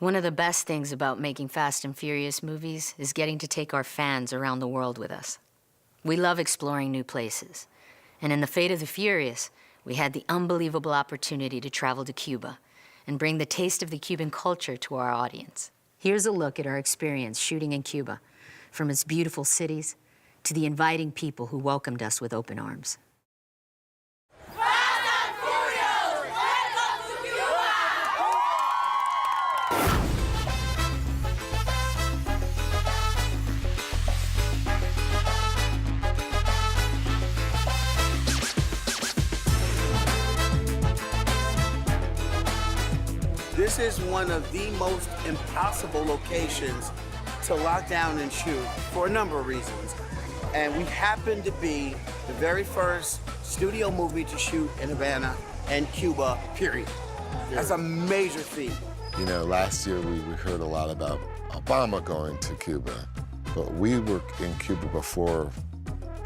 One of the best things about making Fast and Furious movies is getting to take our fans around the world with us. We love exploring new places. And in The Fate of the Furious, we had the unbelievable opportunity to travel to Cuba and bring the taste of the Cuban culture to our audience. Here's a look at our experience shooting in Cuba, from its beautiful cities to the inviting people who welcomed us with open arms. This is one of the most impossible locations to lock down and shoot for a number of reasons. And we happen to be the very first studio movie to shoot in Havana and Cuba, period. That's a major feat. You know, last year we heard a lot about Obama going to Cuba, but we were in Cuba before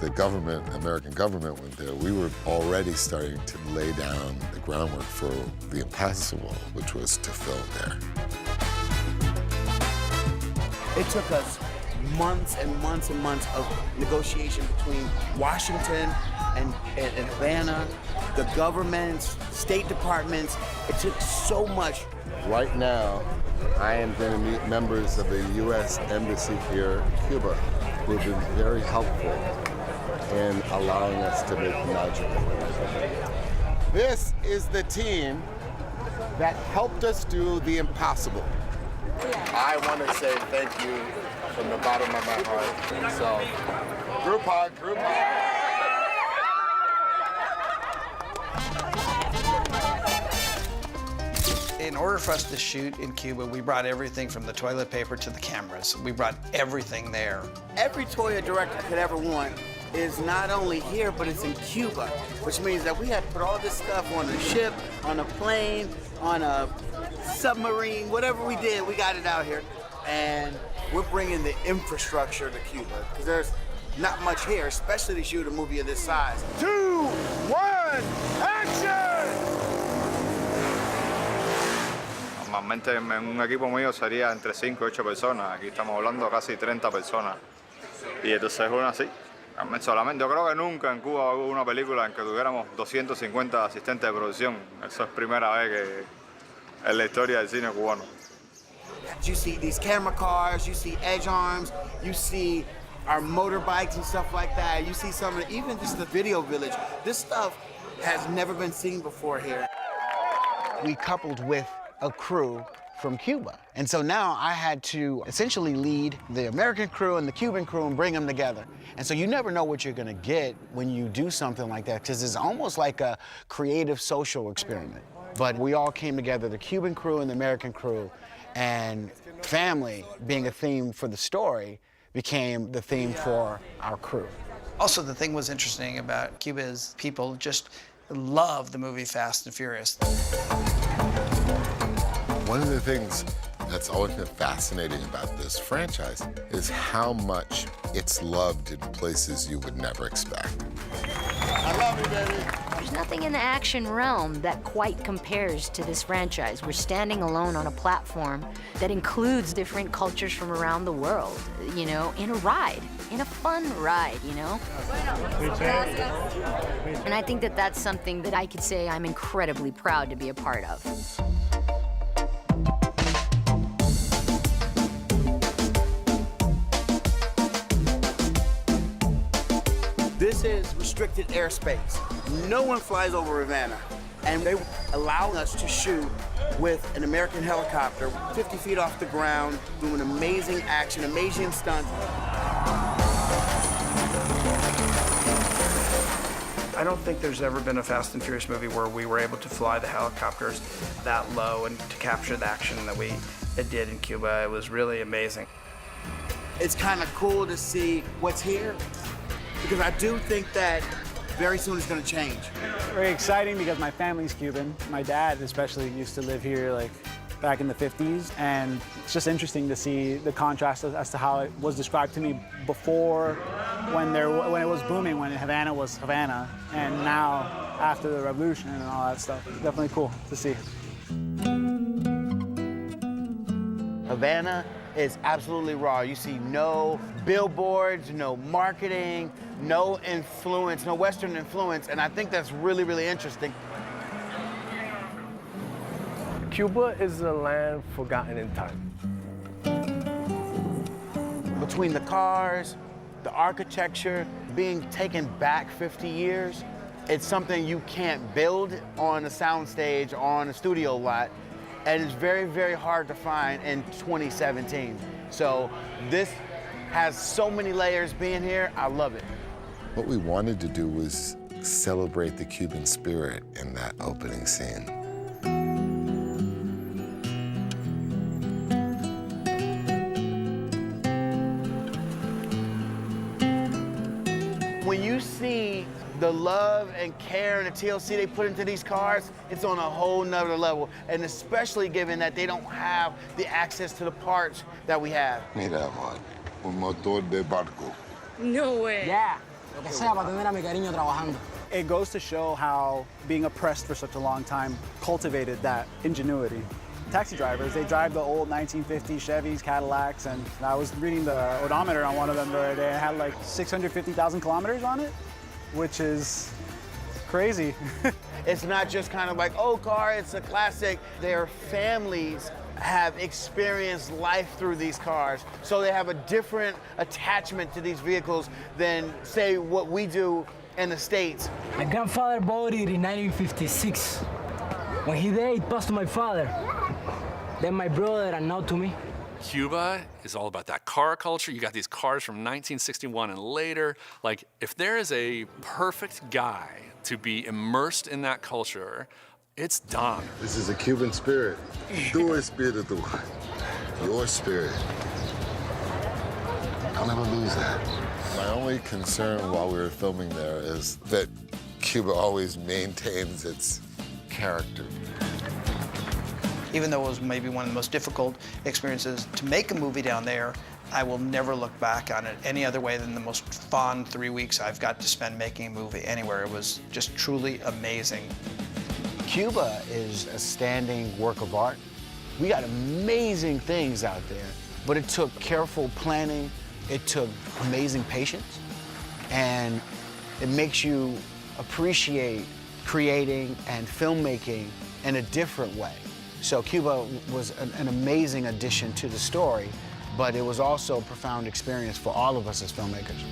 the government, American government went there. We were already starting to lay down the groundwork for the impossible, which was to film there. It took us months and months and months of negotiation between Washington and Havana, the governments, State departments. It took so much. Right now, I am going to meet members of the U.S. Embassy here in Cuba who have been very helpful in allowing us to make magic. This is the team that helped us do the impossible. I want to say thank you from the bottom of my heart. So, group hug, group hug. In order for us to shoot in Cuba, we brought everything from the toilet paper to the cameras. We brought everything there. Every toy a director could ever want is not only here, but it's in Cuba, which means that we had to put all this stuff on a ship, on a plane, on a submarine, whatever we did, we got it out here. And we're bringing the infrastructure to Cuba, because there's not much here, especially to shoot a movie of this size. 2, 1, action! Normalmente en un equipo mío sería entre 5 y 8 personas. Aquí estamos hablando casi 30 personas. Y entonces es una así. Solamente, yo creo que nunca en Cuba hubo una película en que tuviéramos 250 asistentes de producción. Eso es primera vez que en la historia del cine cubano. You see these camera cars, you see edge arms, you see our motorbikes and stuff like that. You see some of the, even just the video village. This stuff has never been seen before here. We coupled with a crew from Cuba. And so now I had to essentially lead the American crew and the Cuban crew and bring them together. And so you never know what you're gonna get when you do something like that, because it's almost like a creative social experiment. But we all came together, the Cuban crew and the American crew, and family being a theme for the story became the theme for our crew. Also, the thing was interesting about Cuba is people just love the movie Fast and Furious. One of the things that's always been fascinating about this franchise is how much it's loved in places you would never expect. I love you, baby. There's nothing in the action realm that quite compares to this franchise. We're standing alone on a platform that includes different cultures from around the world, you know, in a ride, in a fun ride, you know? And I think that that's something that I could say I'm incredibly proud to be a part of. This is restricted airspace. No one flies over Havana. And they allow us to shoot with an American helicopter 50 feet off the ground, doing amazing action, amazing stunts. I don't think there's ever been a Fast and Furious movie where we were able to fly the helicopters that low and to capture the action that we did in Cuba. It was really amazing. It's kind of cool to see what's here, because I do think that very soon it's going to change. Very exciting because my family's Cuban. My dad especially used to live here like back in the 50s, and it's just interesting to see the contrast as to how it was described to me before, when it was booming, when Havana was Havana, and now after the revolution and all that stuff. It's definitely cool to see. Havana is absolutely raw. You see no billboards, no marketing, no influence, no Western influence, and I think that's really, really interesting. Cuba is a land forgotten in time. Between the cars, the architecture, being taken back 50 years, it's something you can't build on a soundstage or on a studio lot, and it's very, very hard to find in 2017. So this has so many layers being here, I love it. What we wanted to do was celebrate the Cuban spirit in that opening scene. When you see the love and care and the TLC they put into these cars, it's on a whole nother level. And especially given that they don't have the access to the parts that we have. Mira, amor, un motor de barco. No way. Yeah, lo que sea para tener a mi cariño trabajando. It goes to show how being oppressed for such a long time cultivated that ingenuity. Taxi drivers, they drive the old 1950s Chevys, Cadillacs, and I was reading the odometer on one of them the other day. It had like 650,000 kilometers on it, which is crazy. It's not just kind of like, oh, car, it's a classic. Their families have experienced life through these cars, so they have a different attachment to these vehicles than, say, what we do in the States. My grandfather bought it in 1956. When he died, it passed to my father. Then my brother, and now to me. Cuba is all about that car culture. You got these cars from 1961 and later. Like, if there is a perfect guy to be immersed in that culture, it's Don. This is a Cuban spirit. Tu espíritu. Your spirit. I'll never lose that. My only concern while we were filming there is that Cuba always maintains its character. Even though it was maybe one of the most difficult experiences to make a movie down there, I will never look back on it any other way than the most fun 3 weeks I've got to spend making a movie anywhere. It was just truly amazing. Cuba is a standing work of art. We got amazing things out there, but it took careful planning, it took amazing patience, and it makes you appreciate creating and filmmaking in a different way. So Cuba was an amazing addition to the story, but it was also a profound experience for all of us as filmmakers.